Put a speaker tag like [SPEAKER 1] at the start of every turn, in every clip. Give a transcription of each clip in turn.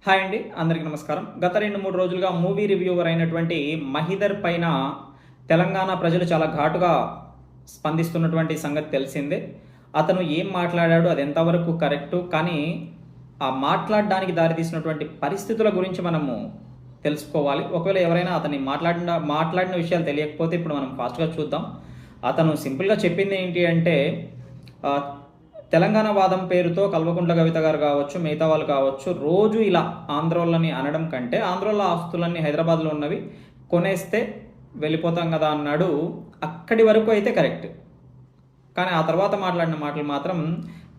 [SPEAKER 1] Hi అండి, అందరికీ నమస్కారం. గత 2-3 రోజులుగా మూవీ రివ్యూవర్ అయినటువంటి మహీధర్ పైన తెలంగాణ ప్రజలు చాలా ఘాటుగా స్పందిస్తున్నటువంటి సంగతి తెలిసిందే. అతను ఏం మాట్లాడాడు, అది ఎంతవరకు కరెక్టు, కానీ ఆ మాట్లాడడానికి దారితీసినటువంటి పరిస్థితుల గురించి మనము తెలుసుకోవాలి. ఒకవేళ ఎవరైనా అతన్ని మాట్లాడిన విషయాలు తెలియకపోతే ఇప్పుడు మనం ఫాస్ట్‌గా చూద్దాం. అతను సింపుల్‌గా చెప్పింది ఏంటి అంటే ఆహ్, తెలంగాణ వాదం పేరుతో కల్వకుంట్ల కవిత గారు కావచ్చు, మిగతా వాళ్ళు కావచ్చు, రోజు ఇలా ఆంధ్రోళ్ళని అనడం కంటే, ఆంధ్రోళ్ళ ఆస్తులన్నీ హైదరాబాద్‌లో ఉన్నవి కొనేస్తే వెళ్ళిపోతాం కదా అన్నాడు. అక్కడి వరకు అయితే కరెక్ట్. కానీ ఆ తర్వాత మాట్లాడిన మాటలు మాత్రం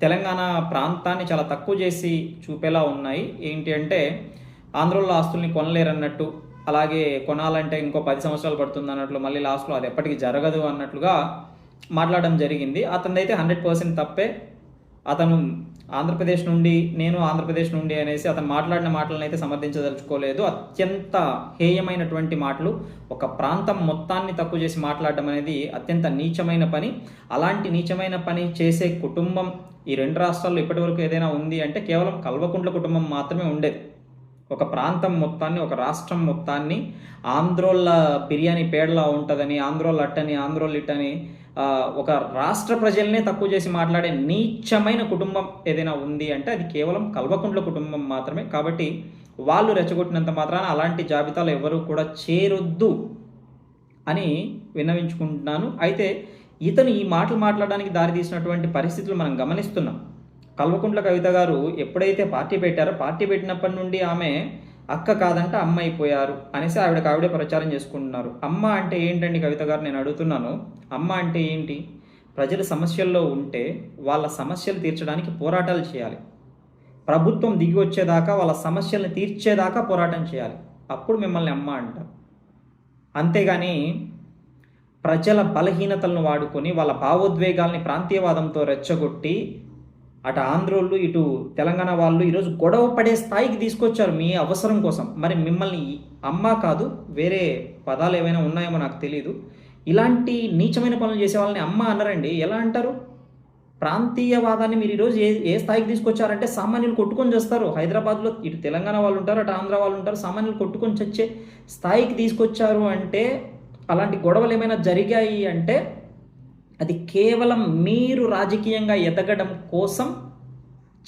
[SPEAKER 1] తెలంగాణ ప్రాంతాన్ని చాలా తక్కువ చేసి చూపేలా ఉన్నాయి. ఏంటి అంటే, ఆంధ్రోళ్ళ ఆస్తుల్ని కొనలేరన్నట్టు, అలాగే కొనాలంటే ఇంకో 10 సంవత్సరాలు పడుతుందన్నట్లు, మళ్ళీ లాస్ట్‌లో అది ఎప్పటికి జరగదు అన్నట్లుగా మాట్లాడడం జరిగింది. అతనిదైతే 100% తప్పే. అతను ఆంధ్రప్రదేశ్ నుండి, నేను ఆంధ్రప్రదేశ్ నుండి అనేసి అతను మాట్లాడిన మాటలనైతే సమర్థించదలుచుకోలేదు. అత్యంత హేయమైనటువంటి మాటలు. ఒక ప్రాంతం మొత్తాన్ని తక్కువ చేసి మాట్లాడడం అనేది అత్యంత నీచమైన పని. అలాంటి నీచమైన పని చేసే కుటుంబం ఈ 2 రాష్ట్రాల్లో ఇప్పటివరకు ఏదైనా ఉంది అంటే కేవలం కల్వకుంట్ల కుటుంబం మాత్రమే ఉండేది. ఒక ప్రాంతం మొత్తాన్ని, ఒక రాష్ట్రం మొత్తాన్ని ఆంధ్రోళ్ళ బిర్యానీ పేడలా ఉంటదని, ఆంధ్రోళ్ళు అట్టని, ఆంధ్రోళ్ళు ఇట్టని ఒక రాష్ట్ర ప్రజల్నే తక్కువ చేసి మాట్లాడే నీచమైన కుటుంబం ఏదైనా ఉంది అంటే అది కేవలం కల్వకుంట్ల కుటుంబం మాత్రమే. కాబట్టి వాళ్ళు రెచ్చగొట్టినంత మాత్రాన అలాంటి జాబితాలో ఎవరు కూడా చేరొద్దు అని విన్నవించుకుంటున్నాను. అయితే ఇతను ఈ మాటలు మాట్లాడడానికి దారితీసినటువంటి పరిస్థితులు మనం గమనిస్తున్నాం. కల్వకుంట్ల కవిత గారు ఎప్పుడైతే పార్టీ పెట్టారో, పార్టీ పెట్టినప్పటి నుండి ఆమె అక్క కాదంట అమ్మ అయిపోయారు అనేసి ఆవిడే ప్రచారం చేసుకుంటున్నారు. అమ్మ అంటే ఏంటండి కవిత గారు, నేను అడుగుతున్నాను. అమ్మ అంటే ఏంటి? ప్రజలు సమస్యల్లో ఉంటే వాళ్ళ సమస్యలు తీర్చడానికి పోరాటాలు చేయాలి. ప్రభుత్వం దిగి వచ్చేదాకా వాళ్ళ సమస్యలను తీర్చేదాకా పోరాటం చేయాలి. అప్పుడు మిమ్మల్ని అమ్మ అంటారు. అంతేగాని ప్రజల బలహీనతలను వాడుకొని వాళ్ళ భావోద్వేగాల్ని ప్రాంతీయవాదంతో రెచ్చగొట్టి అటు ఆంధ్రోళ్ళు, ఇటు తెలంగాణ వాళ్ళు ఈరోజు గొడవ పడే స్థాయికి తీసుకొచ్చారు మీ అవసరం కోసం. మరి మిమ్మల్ని అమ్మ కాదు, వేరే పదాలు ఏమైనా ఉన్నాయేమో నాకు తెలీదు. ఇలాంటి నీచమైన పనులు చేసే వాళ్ళని అమ్మ అనరండి. ఎలా అంటారు? ప్రాంతీయవాదాన్ని మీరు ఈరోజు ఏ ఏ స్థాయికి తీసుకొచ్చారంటే సామాన్యులు కొట్టుకొని చేస్తారు. హైదరాబాద్లో ఇటు తెలంగాణ వాళ్ళు ఉంటారు, అటు ఆంధ్ర వాళ్ళు ఉంటారు. సామాన్యులు కొట్టుకొని చచ్చే స్థాయికి తీసుకొచ్చారు అంటే, అలాంటి గొడవలు ఏమైనా జరిగాయి అంటే అది కేవలం మీరు రాజకీయంగా ఎదగడం కోసం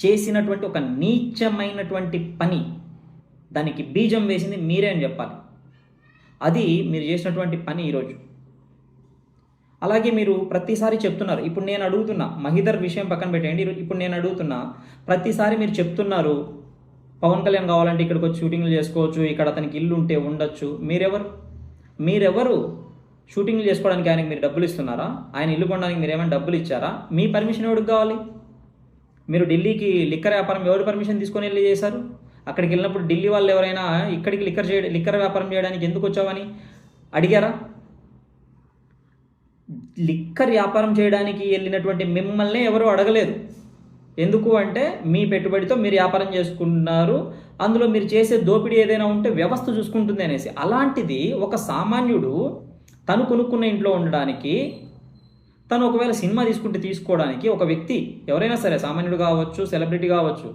[SPEAKER 1] చేసినటువంటి ఒక నీచమైనటువంటి పని. దానికి బీజం వేసింది మీరే అని చెప్పాలి. అది మీరు చేసినటువంటి పని ఈరోజు. అలాగే మీరు ప్రతిసారి చెప్తున్నారు. ఇప్పుడు నేను అడుగుతున్నా, మహీధర్ విషయం పక్కన పెట్టేయండి. ఇప్పుడు నేను అడుగుతున్నా, ప్రతిసారి మీరు చెప్తున్నారు పవన్ కళ్యాణ్ కావాలంటే ఇక్కడికి వచ్చి షూటింగ్లు చేసుకోవచ్చు, ఇక్కడ అతనికి ఇల్లు ఉంటే ఉండొచ్చు. మీరెవరు షూటింగ్లు చేసుకోవడానికి ఆయనకి మీరు డబ్బులు ఇస్తున్నారా? ఆయన ఇల్లు కొనడానికి మీరు ఏమైనా డబ్బులు ఇచ్చారా? మీ పర్మిషన్ ఎవరికి కావాలి? మీరు ఢిల్లీకి లిక్కర్ వ్యాపారం ఎవరు పర్మిషన్ తీసుకొని వెళ్ళి చేశారు? అక్కడికి వెళ్ళినప్పుడు ఢిల్లీ వాళ్ళు ఎవరైనా ఇక్కడికి లిక్కర్ వ్యాపారం చేయడానికి ఎందుకు వచ్చావని అడిగారా? లిక్కర్ వ్యాపారం చేయడానికి వెళ్ళినటువంటి మిమ్మల్ని ఎవరు అడగలేదు. ఎందుకు అంటే మీ పెట్టుబడితో మీరు వ్యాపారం చేసుకుంటున్నారు, అందులో మీరు చేసే దోపిడీ ఏదైనా ఉంటే వ్యవస్థ చూసుకుంటుంది అనేసి. అలాంటిది ఒక సామాన్యుడు తను కొనుక్కున్న ఇంట్లో ఉండడానికి, తను ఒకవేళ సినిమా తీసుకోవడానికి ఒక వ్యక్తి ఎవరైనా సరే, సామాన్యుడు కావచ్చు, సెలబ్రిటీ కావచ్చు,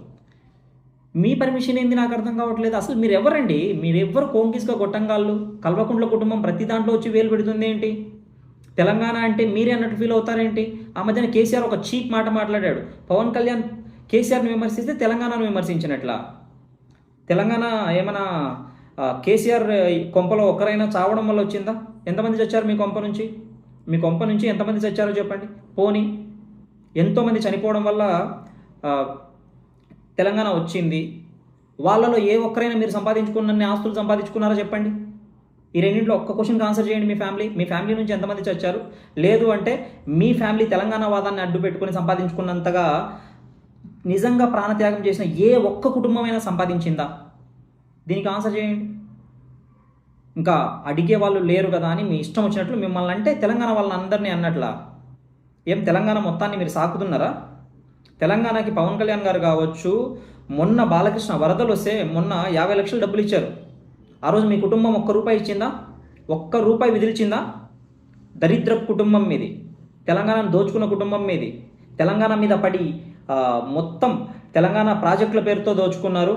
[SPEAKER 1] మీ పర్మిషన్ ఏంది నాకు అర్థం కావట్లేదు. అసలు మీరు ఎవరండి? మీరెవ్వరు కోంకిస్గా గొట్టంగాళ్ళు? కల్వకుంట్ల కుటుంబం ప్రతి దాంట్లో వచ్చి వేలు పెడుతుంది ఏంటి? తెలంగాణ అంటే మీరే అన్నట్టు ఫీల్ అవుతారేంటి? ఆ మధ్యన కేసీఆర్ ఒక చీప్ మాట మాట్లాడాడు. పవన్ కళ్యాణ్ కేసీఆర్ని విమర్శిస్తే తెలంగాణను విమర్శించినట్లా? తెలంగాణ ఏమైనా కేసీఆర్ కొంపలో ఒక్కరైనా చావడం వల్ల వచ్చిందా? ఎంతమంది చచ్చారు మీ కొంప నుంచి? మీ కొంప నుంచి ఎంతమంది చచ్చారో చెప్పండి. పోనీ ఎంతోమంది చనిపోవడం వల్ల తెలంగాణ వచ్చింది. వాళ్ళలో ఏ ఒక్కరైనా మీరు సంపాదించుకున్న ఆస్తులు సంపాదించుకున్నారో చెప్పండి. ఈ రెండింటిలో ఒక్క క్వశ్చన్కి ఆన్సర్ చేయండి. మీ ఫ్యామిలీ నుంచి ఎంతమంది చచ్చారు? లేదు అంటే మీ ఫ్యామిలీ తెలంగాణ వాదాన్ని అడ్డు పెట్టుకొని సంపాదించుకున్నంతగా నిజంగా ప్రాణత్యాగం చేసిన ఏ ఒక్క కుటుంబమైనా సంపాదించిందా? దీనికి ఆన్సర్ చేయండి. ఇంకా అడిగే వాళ్ళు లేరు కదా అని మీ ఇష్టం వచ్చినట్లు మిమ్మల్ని అంటే తెలంగాణ వాళ్ళని అందరినీ అన్నట్లా? ఏం తెలంగాణ మొత్తాన్ని మీరు సాకుతున్నారా? తెలంగాణకి పవన్ కళ్యాణ్ గారు కావచ్చు, మొన్న బాలకృష్ణ వరదలు వస్తే మొన్న 50 లక్షలు డబ్బులు ఇచ్చారు. ఆ రోజు మీ కుటుంబం ₹1 ఇచ్చిందా? ₹1 విదిల్చిందా? దరిద్ర కుటుంబం మీది. తెలంగాణను దోచుకున్న కుటుంబం మీది. తెలంగాణ మీద పడి మొత్తం తెలంగాణ ప్రాజెక్టుల పేరుతో దోచుకున్నారు.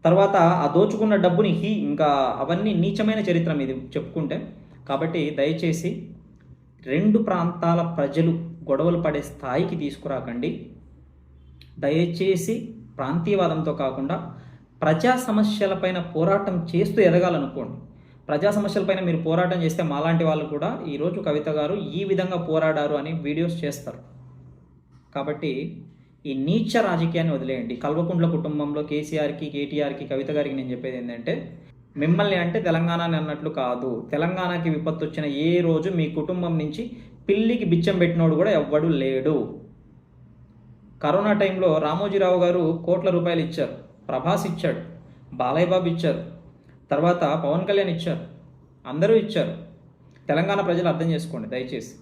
[SPEAKER 1] తర్వాత ఆ దోచుకున్న డబ్బుని ఇంకా అవన్నీ నీచమైన చరిత్ర మీది చెప్పుకుంటే. కాబట్టి దయచేసి 2 ప్రాంతాల ప్రజలు గొడవలు పడే స్థాయికి తీసుకురాకండి. దయచేసి ప్రాంతీయవాదంతో కాకుండా ప్రజా సమస్యలపైన పోరాటం చేస్తూ ఎదగాలనుకోండి. ప్రజా సమస్యలపైన మీరు పోరాటం చేస్తే మాలాంటి వాళ్ళు కూడా ఈరోజు కవిత గారు ఈ విధంగా పోరాడారు అని వీడియోస్ చేస్తారు. కాబట్టి ఈ నీచ రాజకీయాన్ని వదిలేయండి. కల్వకుంట్ల కుటుంబంలో కేసీఆర్కి, కేటీఆర్కి, కవిత గారికి నేను చెప్పేది ఏంటంటే, మిమ్మల్ని అంటే తెలంగాణని అన్నట్లు కాదు. తెలంగాణకి విపత్తు వచ్చిన ఏ రోజు మీ కుటుంబం నుంచి పిల్లికి బిచ్చం పెట్టినోడు కూడా ఎవ్వడు లేడు. కరోనా టైంలో రామోజీరావు గారు కోట్ల రూపాయలు ఇచ్చారు, ప్రభాస్ ఇచ్చాడు, బాలయ్య బాబు ఇచ్చారు, తర్వాత పవన్ కళ్యాణ్ ఇచ్చారు, అందరూ ఇచ్చారు. తెలంగాణ ప్రజలు అర్థం చేసుకోండి దయచేసి.